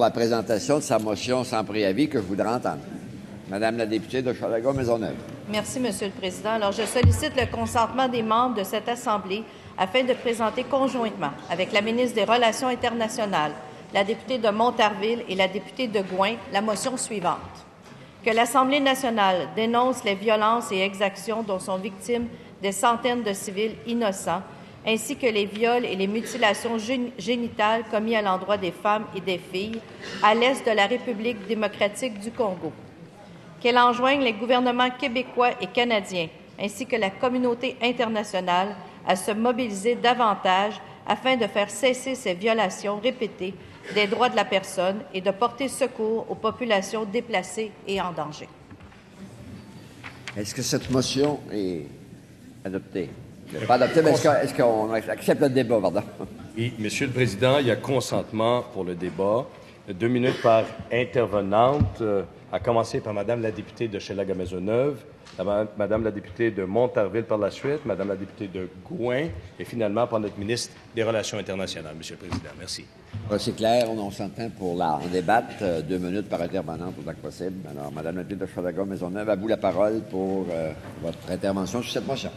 La présentation de sa motion sans préavis que je voudrais entendre. Madame la députée de Hochelaga-Maisonneuve. Merci, Monsieur le Président. Alors, je sollicite le consentement des membres de cette Assemblée afin de présenter conjointement avec la ministre des Relations internationales, la députée de Montarville et la députée de Gouin la motion suivante. Que l'Assemblée nationale dénonce les violences et exactions dont sont victimes des centaines de civils innocents, ainsi que les viols et les mutilations génitales commis à l'endroit des femmes et des filles à l'est de la République démocratique du Congo. Qu'elle enjoigne les gouvernements québécois et canadiens, ainsi que la communauté internationale, à se mobiliser davantage afin de faire cesser ces violations répétées des droits de la personne et de porter secours aux populations déplacées et en danger. Est-ce que cette motion est adoptée? Pas adoptée, mais est-ce qu'on accepte le débat, pardon? Oui, Monsieur le Président, il y a consentement pour le débat. 2 minutes par intervenante, à commencer par Madame la députée de Hochelaga-Maisonneuve, Madame la députée de Montarville par la suite, Madame la députée de Gouin et finalement par notre ministre des Relations internationales. Monsieur le Président, merci. C'est clair, on s'entend pour en débattre. 2 minutes par intervenante autant que possible. Alors, Madame la députée de Hochelaga-Maisonneuve, à vous la parole pour votre intervention sur cette motion.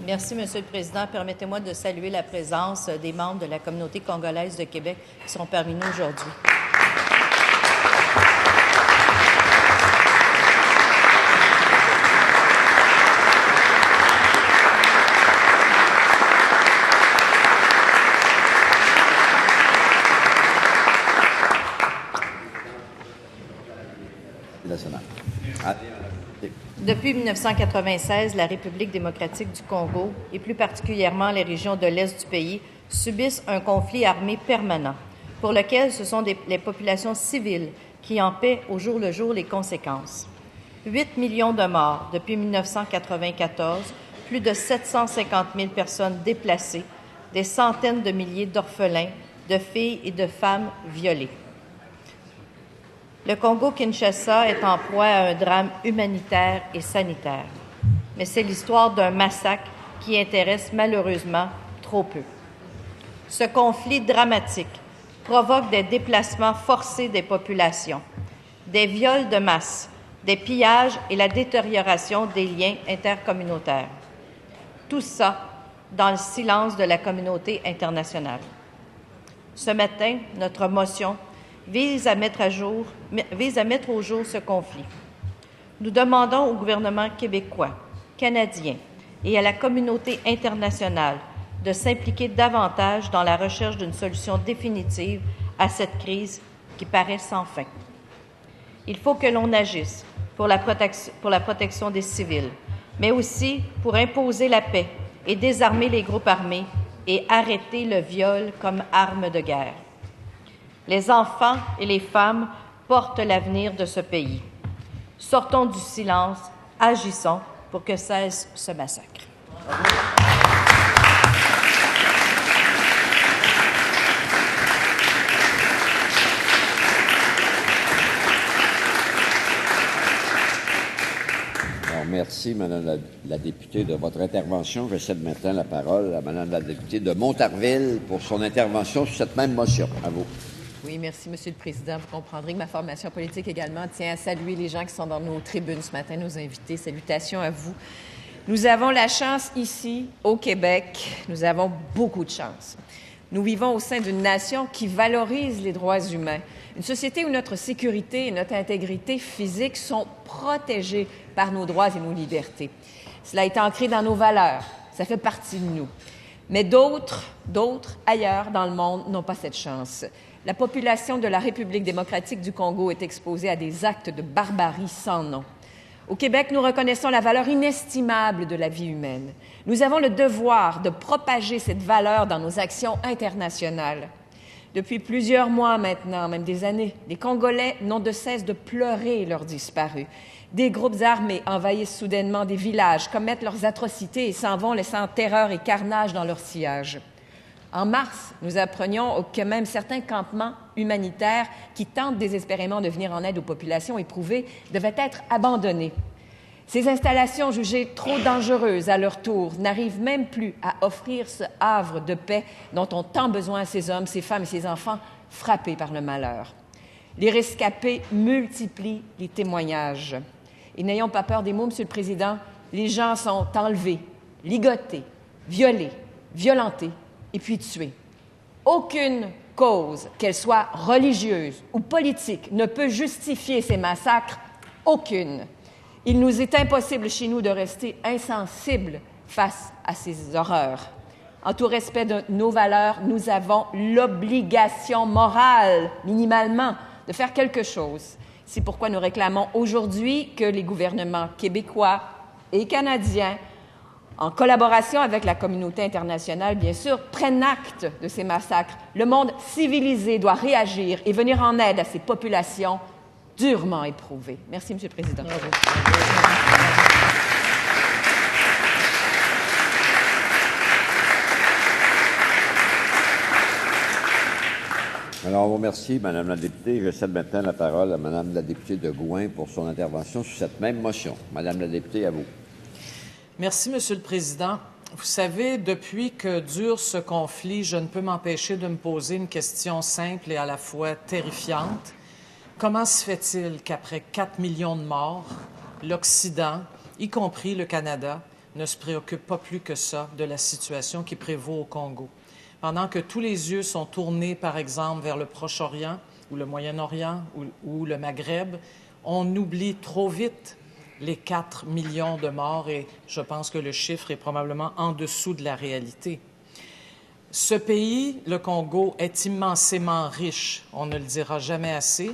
Merci, Monsieur le Président. Permettez-moi de saluer la présence des membres de la communauté congolaise de Québec qui sont parmi nous aujourd'hui. Depuis 1996, la République démocratique du Congo, et plus particulièrement les régions de l'Est du pays, subissent un conflit armé permanent, pour lequel ce sont les populations civiles qui en paient au jour le jour les conséquences. 8 millions de morts depuis 1994, plus de 750 000 personnes déplacées, des centaines de milliers d'orphelins, de filles et de femmes violées. Le Congo-Kinshasa est en proie à un drame humanitaire et sanitaire. Mais c'est l'histoire d'un massacre qui intéresse malheureusement trop peu. Ce conflit dramatique provoque des déplacements forcés des populations, des viols de masse, des pillages et la détérioration des liens intercommunautaires. Tout ça dans le silence de la communauté internationale. Ce matin, notre motion vise à mettre au jour ce conflit. Nous demandons au gouvernement québécois, canadien et à la communauté internationale de s'impliquer davantage dans la recherche d'une solution définitive à cette crise qui paraît sans fin. Il faut que l'on agisse pour la protection des civils, mais aussi pour imposer la paix et désarmer les groupes armés et arrêter le viol comme arme de guerre. Les enfants et les femmes portent l'avenir de ce pays. Sortons du silence, agissons pour que cesse ce massacre. Alors, merci, Madame la députée, de votre intervention. Je cède maintenant la parole à Madame la députée de Montarville pour son intervention sur cette même motion. À vous. Oui, merci, Monsieur le Président. Vous comprendrez que ma formation politique également tient à saluer les gens qui sont dans nos tribunes ce matin, nos invités. Salutations à vous. Nous avons la chance ici, au Québec, nous avons beaucoup de chance. Nous vivons au sein d'une nation qui valorise les droits humains, une société où notre sécurité et notre intégrité physique sont protégées par nos droits et nos libertés. Cela est ancré dans nos valeurs, ça fait partie de nous. Mais d'autres, ailleurs dans le monde, n'ont pas cette chance. La population de la République démocratique du Congo est exposée à des actes de barbarie sans nom. Au Québec, nous reconnaissons la valeur inestimable de la vie humaine. Nous avons le devoir de propager cette valeur dans nos actions internationales. Depuis plusieurs mois maintenant, même des années, les Congolais n'ont de cesse de pleurer leurs disparus. Des groupes armés envahissent soudainement des villages, commettent leurs atrocités et s'en vont laissant terreur et carnage dans leur sillage. En mars, nous apprenions que même certains campements humanitaires qui tentent désespérément de venir en aide aux populations éprouvées devaient être abandonnés. Ces installations jugées trop dangereuses à leur tour n'arrivent même plus à offrir ce havre de paix dont ont tant besoin ces hommes, ces femmes et ces enfants frappés par le malheur. Les rescapés multiplient les témoignages. Et n'ayons pas peur des mots, Monsieur le Président, les gens sont enlevés, ligotés, violés, violentés et puis tués. Aucune cause, qu'elle soit religieuse ou politique, ne peut justifier ces massacres. Aucune. Il nous est impossible chez nous de rester insensibles face à ces horreurs. En tout respect de nos valeurs, nous avons l'obligation morale, minimalement, de faire quelque chose. C'est pourquoi nous réclamons aujourd'hui que les gouvernements québécois et canadiens, en collaboration avec la communauté internationale, bien sûr, prennent acte de ces massacres. Le monde civilisé doit réagir et venir en aide à ces populations durement éprouvées. Merci, M. le Président. Bravo. Alors, on vous remercie, Madame la députée. Je cède maintenant la parole à Madame la députée de Gouin pour son intervention sur cette même motion. Madame la députée, à vous. Merci, Monsieur le Président. Vous savez, depuis que dure ce conflit, je ne peux m'empêcher de me poser une question simple et à la fois terrifiante. Comment se fait-il qu'après 4 millions de morts, l'Occident, y compris le Canada, ne se préoccupe pas plus que ça de la situation qui prévaut au Congo? Pendant que tous les yeux sont tournés, par exemple, vers le Proche-Orient ou le Moyen-Orient ou le Maghreb, on oublie trop vite les 4 millions de morts et je pense que le chiffre est probablement en dessous de la réalité. Ce pays, le Congo, est immensément riche. On ne le dira jamais assez.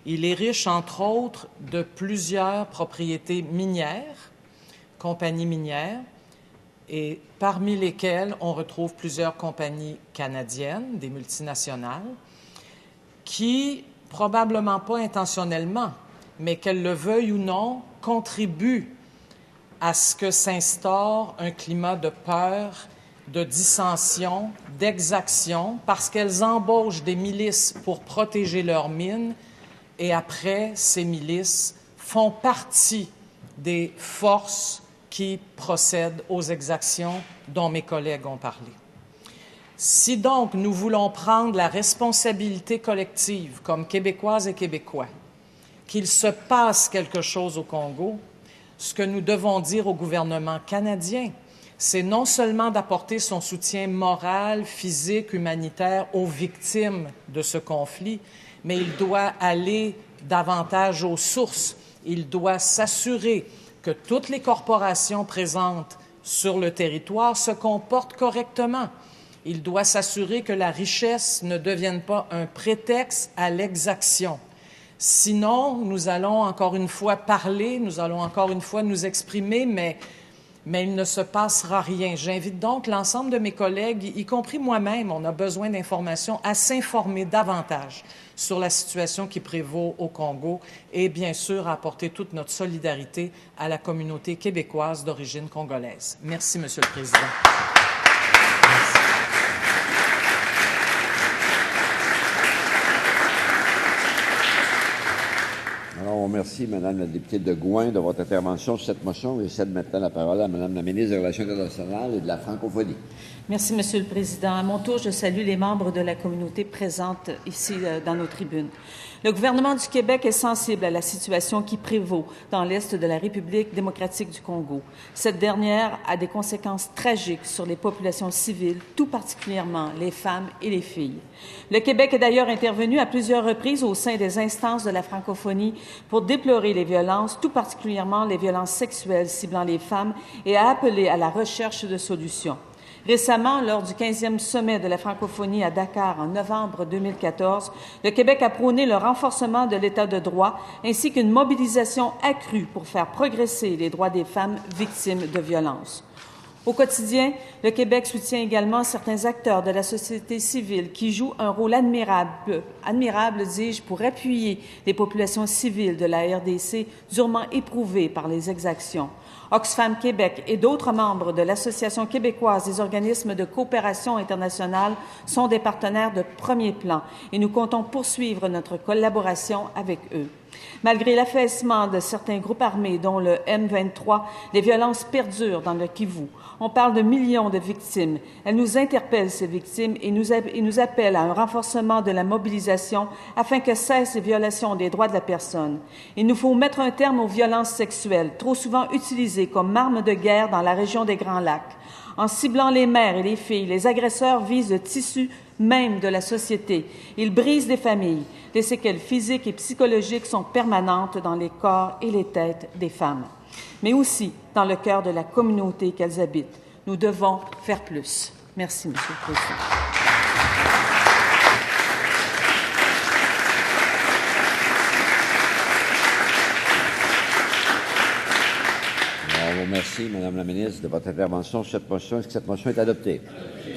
Il est riche, entre autres, de plusieurs propriétés minières, compagnies minières, et parmi lesquelles on retrouve plusieurs compagnies canadiennes, des multinationales, qui, probablement pas intentionnellement, mais qu'elles le veuillent ou non, contribuent à ce que s'instaure un climat de peur, de dissension, d'exaction, parce qu'elles embauchent des milices pour protéger leurs mines, et après, ces milices font partie des forces qui procèdent aux exactions dont mes collègues ont parlé. Si donc nous voulons prendre la responsabilité collective comme Québécoises et Québécois, qu'il se passe quelque chose au Congo, ce que nous devons dire au gouvernement canadien, c'est non seulement d'apporter son soutien moral, physique, humanitaire aux victimes de ce conflit, mais il doit aller davantage aux sources. Il doit s'assurer que toutes les corporations présentes sur le territoire se comportent correctement. Il doit s'assurer que la richesse ne devienne pas un prétexte à l'exaction. Sinon, nous allons encore une fois parler, nous allons encore une fois nous exprimer, mais il ne se passera rien. J'invite donc l'ensemble de mes collègues, y compris moi-même, on a besoin d'informations, à s'informer davantage sur la situation qui prévaut au Congo et bien sûr à apporter toute notre solidarité à la communauté québécoise d'origine congolaise. Merci, Monsieur le Président. Merci. Alors, on remercie Madame la députée de Gouin de votre intervention sur cette motion. Je cède maintenant la parole à Madame la ministre des Relations internationales et de la francophonie. Merci, Monsieur le Président. À mon tour, je salue les membres de la communauté présente ici dans nos tribunes. Le gouvernement du Québec est sensible à la situation qui prévaut dans l'Est de la République démocratique du Congo. Cette dernière a des conséquences tragiques sur les populations civiles, tout particulièrement les femmes et les filles. Le Québec est d'ailleurs intervenu à plusieurs reprises au sein des instances de la francophonie pour déplorer les violences, tout particulièrement les violences sexuelles ciblant les femmes, et a appelé à la recherche de solutions. Récemment, lors du 15e sommet de la francophonie à Dakar en novembre 2014, le Québec a prôné le renforcement de l'État de droit ainsi qu'une mobilisation accrue pour faire progresser les droits des femmes victimes de violences. Au quotidien, le Québec soutient également certains acteurs de la société civile qui jouent un rôle admirable, dis-je, pour appuyer les populations civiles de la RDC durement éprouvées par les exactions. Oxfam Québec et d'autres membres de l'Association québécoise des organismes de coopération internationale sont des partenaires de premier plan et nous comptons poursuivre notre collaboration avec eux. Malgré l'affaissement de certains groupes armés, dont le M23, les violences perdurent dans le Kivu. On parle de millions de victimes. Elles nous interpellent, ces victimes, et nous appellent à un renforcement de la mobilisation afin que cessent les violations des droits de la personne. Il nous faut mettre un terme aux violences sexuelles, trop souvent utilisées comme arme de guerre dans la région des Grands Lacs. En ciblant les mères et les filles, les agresseurs visent le tissu même de la société. Ils brisent des familles. Des séquelles physiques et psychologiques sont permanentes dans les corps et les têtes des femmes, mais aussi dans le cœur de la communauté qu'elles habitent. Nous devons faire plus. Merci, Monsieur le Président. On vous remercie, Madame la ministre, de votre intervention sur cette motion. Est-ce que cette motion est adoptée?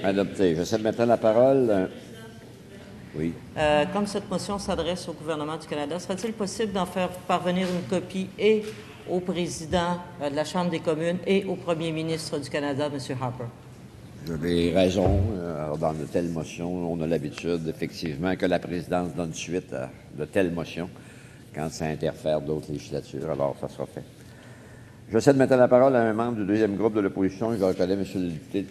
Adoptée. Je cède maintenant la parole. Oui. Comme cette motion s'adresse au gouvernement du Canada, serait-il possible d'en faire parvenir une copie et au président de la Chambre des communes et au premier ministre du Canada, M. Harper? Vous avez raison. Dans de telles motions, on a l'habitude, effectivement, que la présidence donne suite à de telles motions quand ça interfère d'autres législatures. Alors, ça sera fait. Je cède maintenant la parole à un membre du deuxième groupe de l'opposition. Je reconnais M. le député